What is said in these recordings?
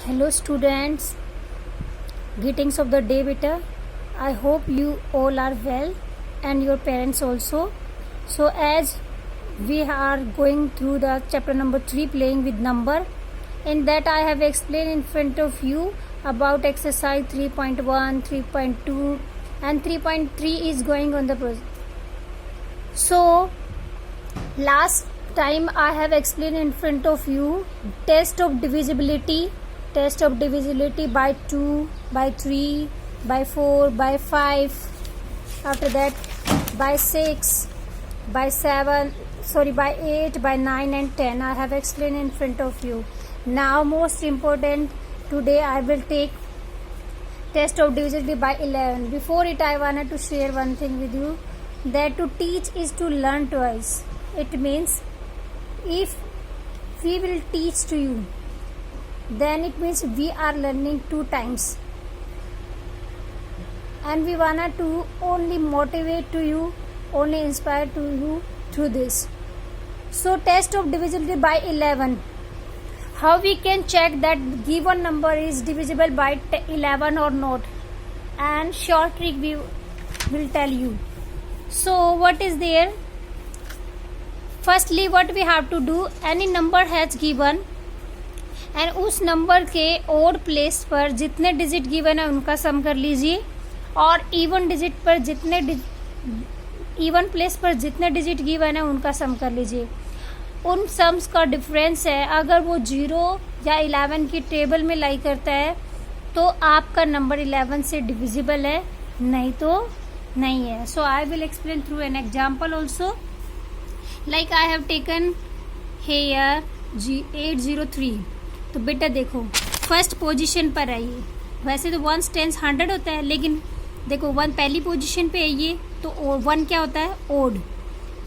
Hello students, greetings of the day beta. I hope you all are well and your parents also. So as we are going through the chapter number 3 playing with number, in that I have explained in front of you about exercise 3.1, 3.2 and 3.3 is going on the process. So last time I have explained in front of you test of divisibility by 2, by 3, by 4, by 5, after that by 6, by 7, by 8, by 9 and 10 I have explained in front of you. Now most important, today I will take test of divisibility by 11. Before it I wanted to share one thing with you, that to teach is to learn twice. It means if we will teach to you, then it means we are learning 2 times, and we wanna to only motivate to you, only inspire to you through this. So test of divisibility by 11. How we can check that given number is divisible by 11 or not? And short trick we will tell you. So what is there? Firstly, what we have to do, any number has given and उस number के odd place पर जितने digit given है उनका सम कर लीजिए, और even digit पर इवन प्लेस पर जितने डिजिट गिवन है उनका सम कर लीजिए. उन सम्स का डिफरेंस है, अगर वो 0 या 11 की टेबल में लाई करता है तो आपका नंबर 11 से डिविजिबल है, नहीं तो नहीं है. So I will explain through an example also. Like I have taken here 803. तो बेटा देखो, फर्स्ट पोजीशन पर है ये. वैसे तो 1 टेंस 100 होता है, लेकिन देखो 1 पहली पोजीशन पे है ये, तो 1 क्या होता है? ओड.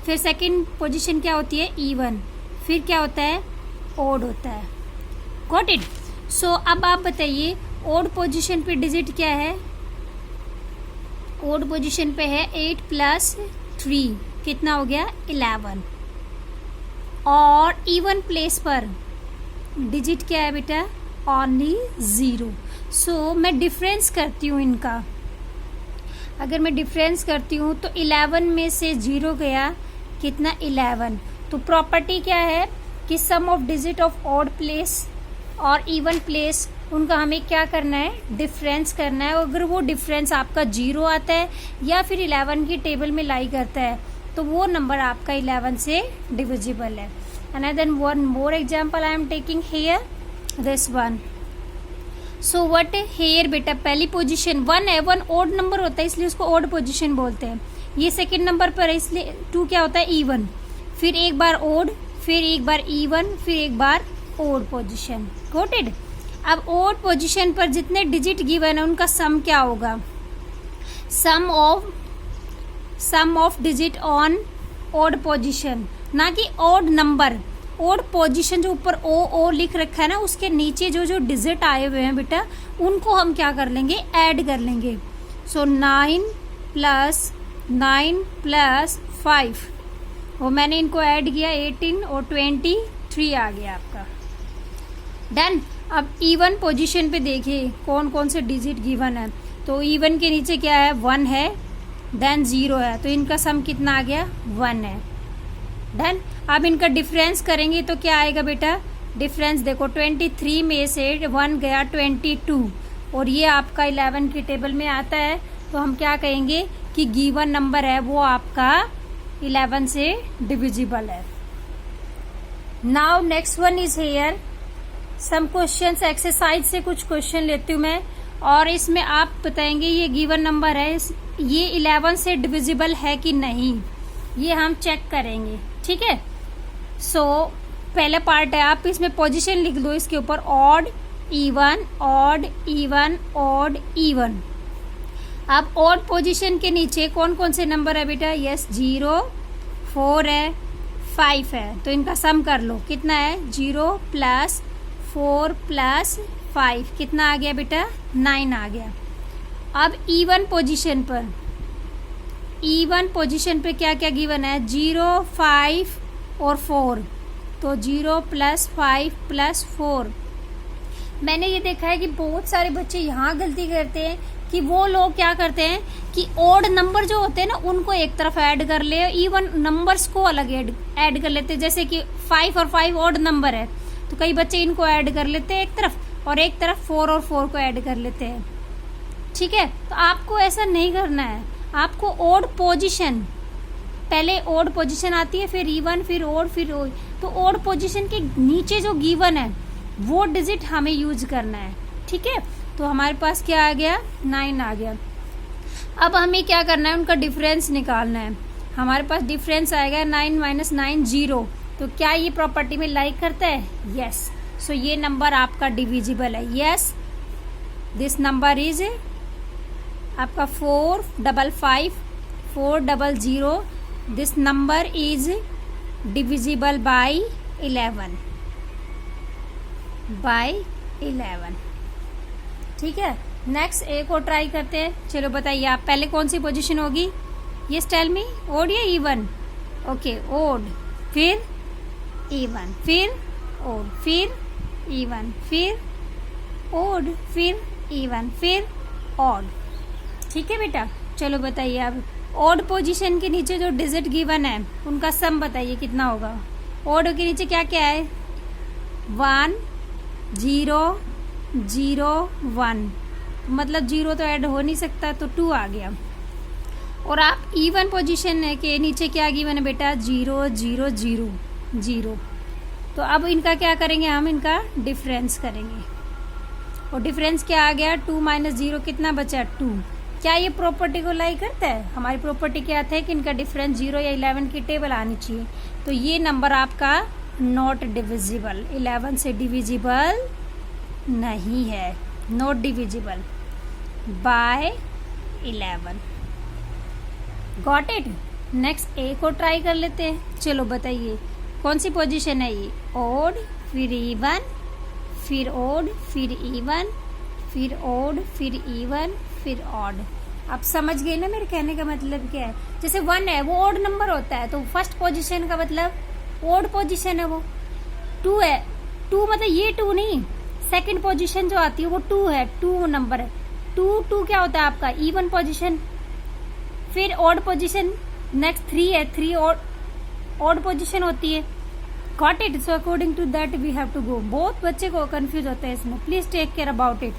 फिर सेकंड पोजीशन क्या होती है? इवन. फिर क्या होता है? ओड होता है. Got it? सो अब आप बताइए, ओड पोजीशन पे डिजिट क्या है? ओड पोजीशन पे है 8 + 3, कितना हो गया? 11. और इवन प्लेस पर डिजिट क्या है बेटा? ओनली 0. सो मैं डिफरेंस करती हूँ इनका. अगर मैं डिफरेंस करती हूँ तो 11 में से 0 गया, कितना? 11. तो प्रॉपर्टी क्या है कि sum of digit of odd place और इवन प्लेस, उनका हमें क्या करना है? डिफरेंस करना है. अगर वो डिफरेंस आपका 0 आता है या फिर 11 की टेबल में लाई करता है तो वो नंबर आपका 11 से डिविजिबल है. And then one more example I am taking here, this one. So what here बेटा, पहली पोजीशन 1 है. 1 ओड नंबर होता है इसलिए उसको ओड पोजीशन बोलते हैं. ये सेकंड नंबर पर है इसलिए 2 क्या होता है? इवन. फिर एक बार ओड, फिर एक बार इवन, फिर एक बार ओड पोजीशन. Got it? अब ओड पोजीशन पर जितने डिजिट गिवन है उनका सम क्या होगा? Sum of digit on odd position, ना कि ओड नंबर. ओड पोजीशन जो ऊपर ओ लिख रखा है ना, उसके नीचे जो डिजिट आए हुए हैं बेटा, उनको हम क्या कर लेंगे? ऐड कर लेंगे. सो 9 + 5, वो मैंने इनको ऐड किया, 18 और 23 आ गया आपका. डन. अब इवन पोजीशन पे देखिए कौन कौन से डिजिट गिवन है. तो इवन के नीचे क्या है? 1 है, देन 0 है, तो इनका सम कितना आ गया? 1 है. डन. अब इनका डिफरेंस करेंगे तो क्या आएगा बेटा? डिफरेंस देखो, 23 में से 1 गया 22, और ये आपका 11 की टेबल में आता है, तो हम क्या कहेंगे कि गिवन नंबर है वो आपका 11 से डिविजिबल है. Now next one is here some questions. Exercise से कुछ क्वेश्चन लेती हूँ मैं, और इसमें आप बताएंगे ये गिवन नंबर है, ये 11 से डिविजिबल है कि नहीं, ये हम चेक करेंगे. ठीक है? सो पहला पार्ट है, आप इसमें पोजीशन लिख दो इसके ऊपर, odd even, odd even, odd even. अब ऑड पोजीशन के नीचे कौन कौन से नंबर है बेटा? यस, 0, 4 है, 5 है. तो इनका सम कर लो, कितना है? 0 + 4 + 5, कितना आ गया बेटा? 9 आ गया. अब इवन पोजीशन पे क्या क्या गिवन है? 0, 5 और 4. तो 0 + 5 + 4, मैंने ये देखा है कि बहुत सारे बच्चे यहाँ गलती करते हैं कि वो लोग क्या करते हैं कि ओड नंबर जो होते हैं ना उनको एक तरफ ऐड कर ले, इवन नंबर्स को अलग ऐड कर लेते हैं। जैसे कि 5 और 5 ओड नंबर है तो कई बच्चे इनको ऐड कर लेते हैं एक तरफ, और एक तरफ 4 और 4 को ऐड कर लेते हैं। ठीक है, तो आपको ऐसा नहीं करना है। आपको ओड पोजीशन, पहले ओड पोजीशन आती है, फिर इवन, फिर ओड, फिर ओड। तो ओड पोजीशन के नीचे जो गिवन है वो डिजिट हमें यूज करना है। ठीक है, तो हमारे पास क्या आ गया, 9 आ गया। अब हमें क्या करना है, उनका डिफरेंस निकालना है। हमारे पास डिफरेंस आएगा 9 - 9 0। तो क्या ये प्रॉपर्टी में लाइक करता है? यस। सो ये नंबर आपका डिविजिबल है। यस, दिस नंबर इज आपका 455 400। This number is divisible by 11 ठीक है, नेक्स्ट एक और ट्राई करते हैं। चलो बताइए आप, पहले कौन सी पोजीशन होगी? यस टेल मी, ओड या इवन? ओके, ओड, फिर इवन, फिर ओड, फिर इवन, फिर ओड, फिर इवन, फिर ऑड। ठीक है बेटा, चलो बताइए अब ओड पोजीशन के नीचे जो डिजिट गिवन है उनका सम बताइए कितना होगा। ओड के नीचे क्या क्या है? 1 0 0 1, मतलब 0 तो ऐड हो नहीं सकता, तो 2 आ गया। और आप इवन पोजीशन के नीचे क्या गिवन है बेटा? 0 0 0 0। तो अब इनका क्या करेंगे, हम इनका डिफरेंस करेंगे। और डिफरेंस क्या आ गया? 2 - 0 कितना बचा? 2। क्या ये प्रॉपर्टी को लाई करता है? हमारी प्रॉपर्टी क्या था कि इनका डिफरेंस 0 या 11 की टेबल आनी चाहिए। तो ये नंबर आपका नॉट डिविजिबल, 11 से डिविजिबल नहीं है, not divisible by 11। Got it? Next एक और ट्राई कर लेते हैं। चलो बताइए कौन सी पोजीशन है ये? ओड, फिर इवन, फिर ओड, फिर इवन, फिर ओड, फिर इवन, फिर ऑड। आप समझ गए ना मेरे कहने का मतलब क्या है? जैसे 1 है वो ओड नंबर होता है, तो फर्स्ट पोजीशन का मतलब ओड पोजीशन है। वो 2 है, 2 मतलब ये 2 नहीं, सेकंड पोजीशन जो आती है वो 2 है, 2 नंबर है। 2 क्या होता है आपका? Even position. फिर ऑड पोजीशन, नेक्स्ट 3 है, 3 ऑड पोजीशन होती है। Got it? So according to that we have to go. बहुत बच्चे को कंफ्यूज होते हैं इसमें, please take care about it.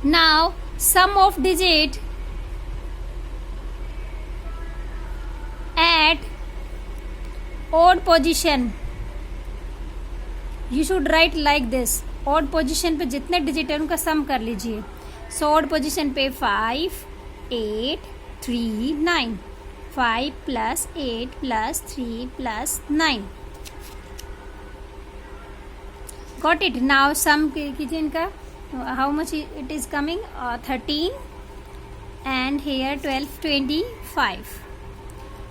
Now sum of digit at odd position, you should write like this. Odd position पे जितने डिजिट है उनका सम कर लीजिए। सो ऑड पोजीशन पे 5 8 3 9, 5 + 8 + 3 + 9। Got it? नाउ सम कीजिए इनका। How much it is coming? 13 and here 12 25।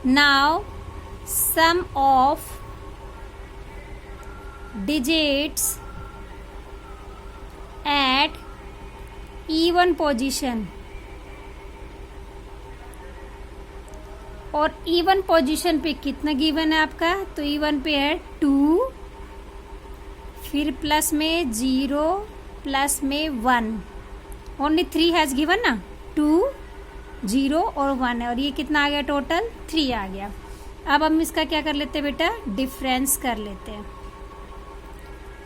Now sum of digits at even position, और इवन पोजीशन पे कितना गिवन है आपका? तो इवन पे है 2, फिर प्लस में 0, प्लस में 1। ओनली 3 हैज गिवन ना, 2 0 और 1 है, और ये कितना आ गया? टोटल 3 आ गया। अब हम इसका क्या कर लेते हैं बेटा? डिफरेंस कर लेते हैं।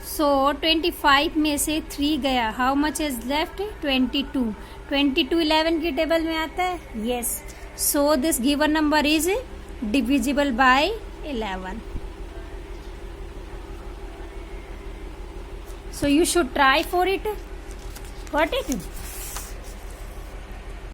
सो 25 में से 3 गया, हाउ मच इज लेफ्ट? 22। 22 11 की टेबल में आता है? Yes. So this given number is divisible by 11। So you should try for it. Got it?